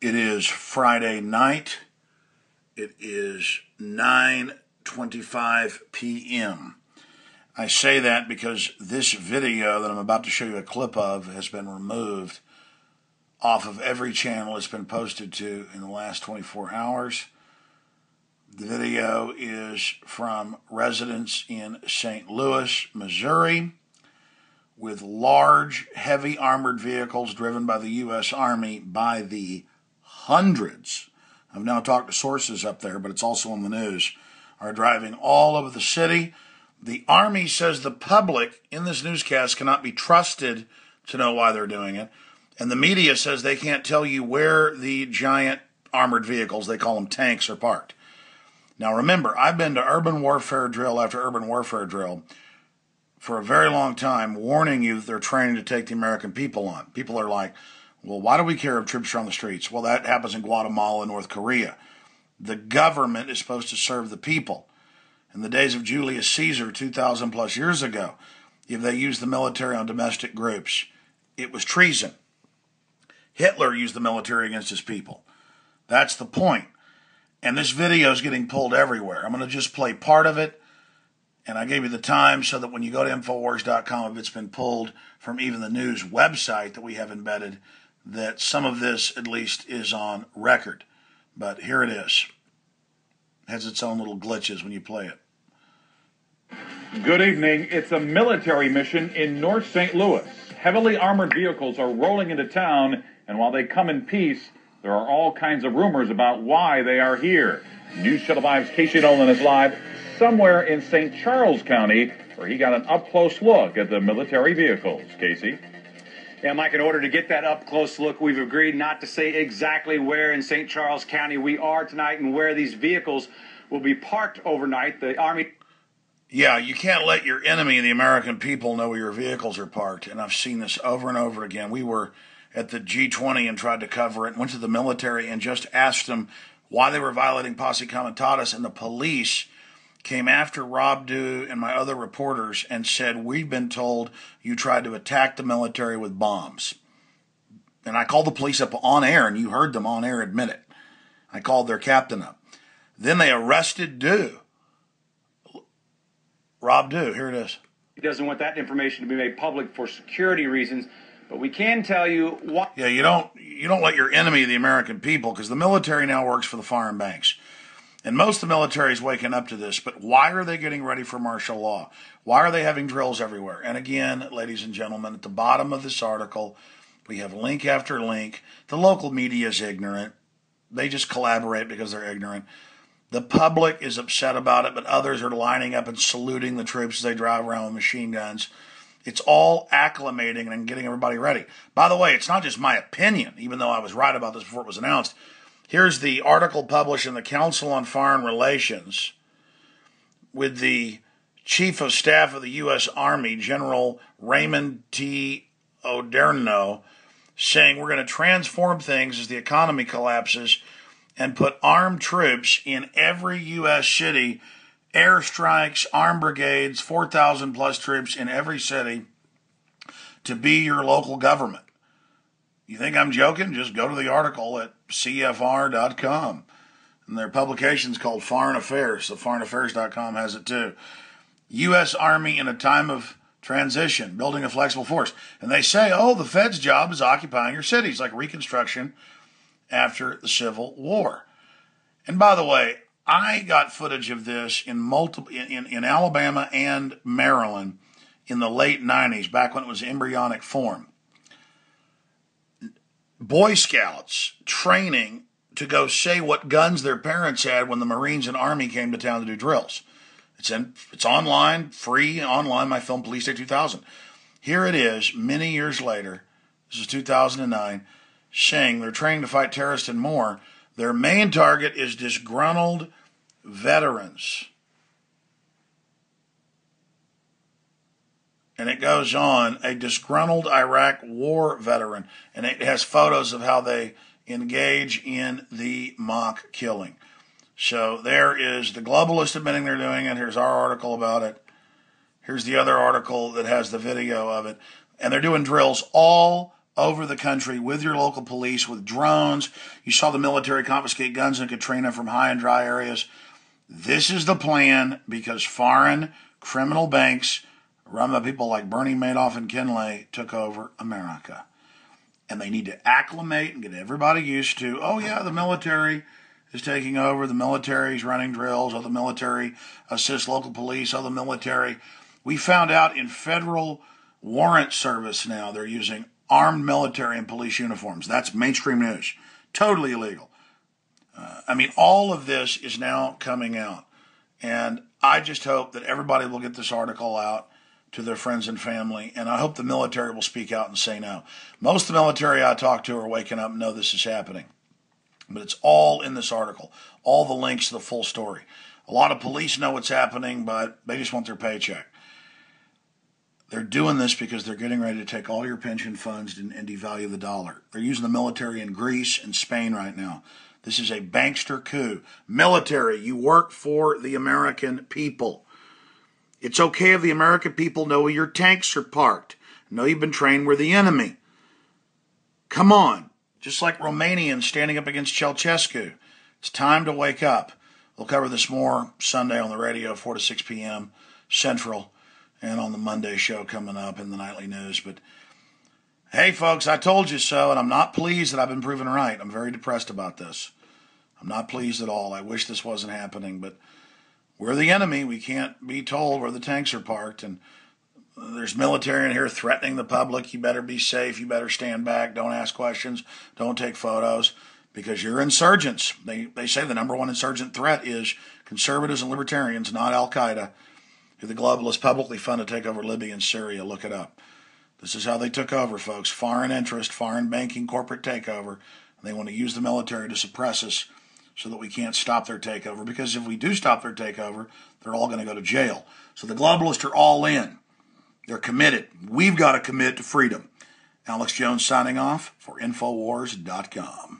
It is Friday night. It is 9:25 p.m. I say that because this video that I'm about to show you a clip of has been removed off of every channel it's been posted to in the last 24 hours. The video is from residents in St. Louis, Missouri, with large, heavy armored vehicles driven by the U.S. Army by the hundreds. I've now talked to sources up there, but it's also on the news, are driving all over the city. The Army says the public in this newscast cannot be trusted to know why they're doing it. And the media says they can't tell you where the giant armored vehicles, they call them tanks, are parked. Now remember, I've been to urban warfare drill after urban warfare drill for a very long time, warning you that they're training to take the American people on. People are like, well, why do we care if troops are on the streets? Well, that happens in Guatemala and North Korea. The government is supposed to serve the people. In the days of Julius Caesar, 2,000 plus years ago, if they used the military on domestic groups, it was treason. Hitler used the military against his people. That's the point. And this video is getting pulled everywhere. I'm going to just play part of it. And I gave you the time so that when you go to Infowars.com, if it's been pulled from even the news website that we have embedded, that some of this at least is on record. But here it is. It has its own little glitches when you play it. Good evening. It's a military mission in North St. Louis. Heavily armored vehicles are rolling into town, and while they come in peace, there are all kinds of rumors about why they are here. News Shuttle 5's Casey Nolan is live somewhere in St. Charles County, where he got an up-close look at the military vehicles. Casey? Yeah, Mike, in order to get that up-close look, we've agreed not to say exactly where in St. Charles County we are tonight and where these vehicles will be parked overnight. The Army... Yeah, you can't let your enemy, the American people, know where your vehicles are parked. And I've seen this over and over again. We were at the G20 and tried to cover it, went to the military and just asked them why they were violating posse comitatus, and the police came after Rob Dew and my other reporters and said, we've been told you tried to attack the military with bombs. And I called the police up on air, and you heard them on air admit it. I called their captain up. Then they arrested Dew. Rob Dew, here it is. He doesn't want that information to be made public for security reasons, but we can tell you what... Yeah, you don't let your enemy, the American people, because the military now works for the foreign banks. And most of the military is waking up to this, but why are they getting ready for martial law? Why are they having drills everywhere? And again, ladies and gentlemen, at the bottom of this article, we have link after link. The local media is ignorant. They just collaborate because they're ignorant. The public is upset about it, but others are lining up and saluting the troops as they drive around with machine guns. It's all acclimating and getting everybody ready. By the way, it's not just my opinion, even though I was right about this before it was announced. Here's the article published in the Council on Foreign Relations with the Chief of Staff of the U.S. Army, General Raymond T. Oderno, saying we're going to transform things as the economy collapses and put armed troops in every U.S. city, airstrikes, armed brigades, 4,000 plus troops in every city to be your local government. You think I'm joking? Just go to the article at CFR.com. And their publication's called Foreign Affairs, so foreignaffairs.com has it too. U.S. Army in a time of transition, building a flexible force. And they say, oh, the Fed's job is occupying your cities, like Reconstruction after the Civil War. And by the way, I got footage of this in Alabama and Maryland in the late 90s, back when it was embryonic form. Boy Scouts training to go say what guns their parents had when the Marines and Army came to town to do drills. It's online, free online, my film Police Day 2000. Here it is, many years later, this is 2009, saying they're training to fight terrorists and more. Their main target is disgruntled veterans. And it goes on, a disgruntled Iraq war veteran. And it has photos of how they engage in the mock killing. So there is the globalist admitting they're doing it. Here's our article about it. Here's the other article that has the video of it. And they're doing drills all over the country with your local police, with drones. You saw the military confiscate guns in Katrina from high and dry areas. This is the plan because foreign criminal banks run by people like Bernie Madoff and Kinley took over America. And they need to acclimate and get everybody used to, oh yeah, the military is taking over, the military is running drills, oh, the military assists local police, oh, the military. We found out in federal warrant service now they're using armed military and police uniforms. That's mainstream news. Totally illegal. All of this is now coming out. And I just hope that everybody will get this article out to their friends and family, and I hope the military will speak out and say no. Most of the military I talk to are waking up and know this is happening. But it's all in this article, all the links to the full story. A lot of police know what's happening, but they just want their paycheck. They're doing this because they're getting ready to take all your pension funds and devalue the dollar. They're using the military in Greece and Spain right now. This is a bankster coup. Military, you work for the American people. It's okay if the American people know where your tanks are parked. Know you've been trained where the enemy. Come on. Just like Romanians standing up against Ceausescu. It's time to wake up. We'll cover this more Sunday on the radio, 4 to 6 p.m. Central, and on the Monday show coming up in the nightly news. But hey, folks, I told you so, and I'm not pleased that I've been proven right. I'm very depressed about this. I'm not pleased at all. I wish this wasn't happening, but we're the enemy. We can't be told where the tanks are parked, and there's military in here threatening the public. You better be safe. You better stand back. Don't ask questions. Don't take photos because you're insurgents. They say the number one insurgent threat is conservatives and libertarians, not Al-Qaeda, who the globalists publicly fund to take over Libya and Syria. Look it up. This is how they took over, folks. Foreign interest, foreign banking, corporate takeover. And they want to use the military to suppress us so that we can't stop their takeover. Because if we do stop their takeover, they're all going to go to jail. So the globalists are all in. They're committed. We've got to commit to freedom. Alex Jones signing off for Infowars.com.